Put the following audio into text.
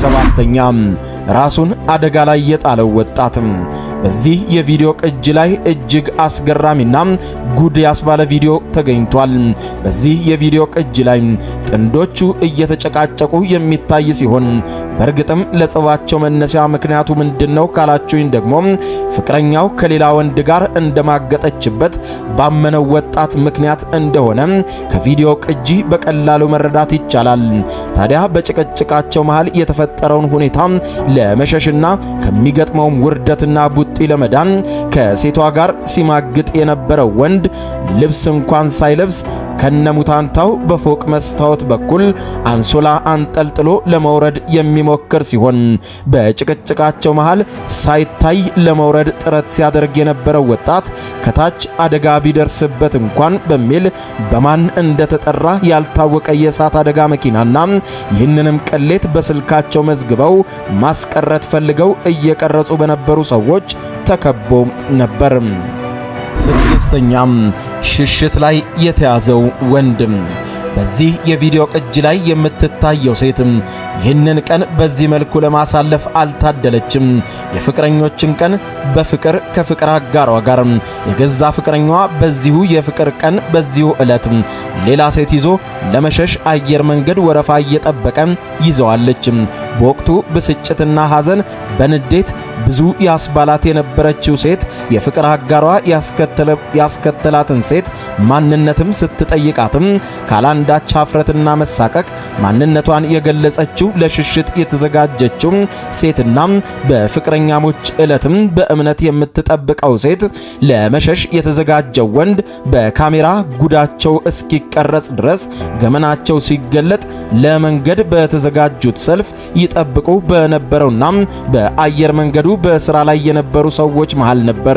7ኛ ራሱን አደጋ ላይ የጣለው ወጣት። በዚህ የቪዲዮ ቅጂ ላይ እጅግ አስገራሚና ጉድ ያስባለ ቪዲዮ ተገኝቷል። በዚህ የቪዲዮ ቅጂ ላይ ጥንዶቹ እየተጨቃጨቁ የሚታይ ሲሆን በእርግጥም ለጸባቸው መነሻ ምክንያቱ ምንድነው ካላችሁኝ ደግሞ ፍቅረኛው ከሌላ ወንድ ጋር እንደማገጠችበት ባመነው ወጣት ምክንያት እንደሆነ ከቪዲዮ ቅጂ በቀላሉ መረዳት ይቻላል። ታዲያ በጭቅጭቃቸው መሃል የተፈጠረውን ሁኔታ ለመሸሽና ከሚገጥመው ውርደትና ቡጢ ለመዳን ከሴቷ ጋር ሲማግጥ የነበረው ወንድ ልብስ እንኳን ሳይለብስ ከነሙታንታው በፎቅ መስታወት በኩል አንሶላ አንጠልጥሎ ለመውረድ የሚሞክር ሲሆን በጭቅጭቃቸው መሃል ሳይታይ ለመውረድ ጥረት ሲያደርግ የነበረው ወጣት ከታች አደጋ ቢደርስበት እንኳን በሚል በማን እንደተጠራ ያልታወቀ የእሳት አደጋ መኪናና ይህንንም ቅሌት በስልካቸው መዝግበው ማስቀረት ፈልገው እየቀረጹ በነበሩ ሰዎች ተከቦ ነበር። 6ኛም ሽሽት ላይ የተያዘው ወንድም። በዚህ የቪዲዮ ቅጂ ላይ የምትታየው ሴት ይህንን ቀን በዚህ መልኩ ለማሳለፍ አልታደለችም። የፍቅረኞችን ቀን በፍቅር ከፍቅር አጋሯ ጋር የገዛ ፍቅረኛዋ በዚሁ የፍቅር ቀን በዚሁ ዕለት ሌላ ሴት ይዞ ለመሸሽ አየር መንገድ ወረፋ እየጠበቀ ይዘዋለች። በወቅቱ ብስጭትና ሐዘን በንዴት ብዙ ያስባላት የነበረችው ሴት የፍቅር አጋሯ ያስከተላትን ሴት ማንነትም ስትጠይቃትም ካላንዳች ሀፍረትና መሳቀቅ ማንነቷን የገለጸችው ለሽሽት የተዘጋጀችው ሴትና በፍቅረኛሞች ዕለትም በእምነት የምትጠብቀው ሴት ለመሸሽ የተዘጋጀው ወንድ በካሜራ ጉዳቸው እስኪቀረጽ ድረስ ገመናቸው ሲገለጥ ለመንገድ በተዘጋጁት ሰልፍ ይጠብቁ በነበረውና በአየር መንገዱ በስራ ላይ የነበሩ ሰዎች መሃል ነበር።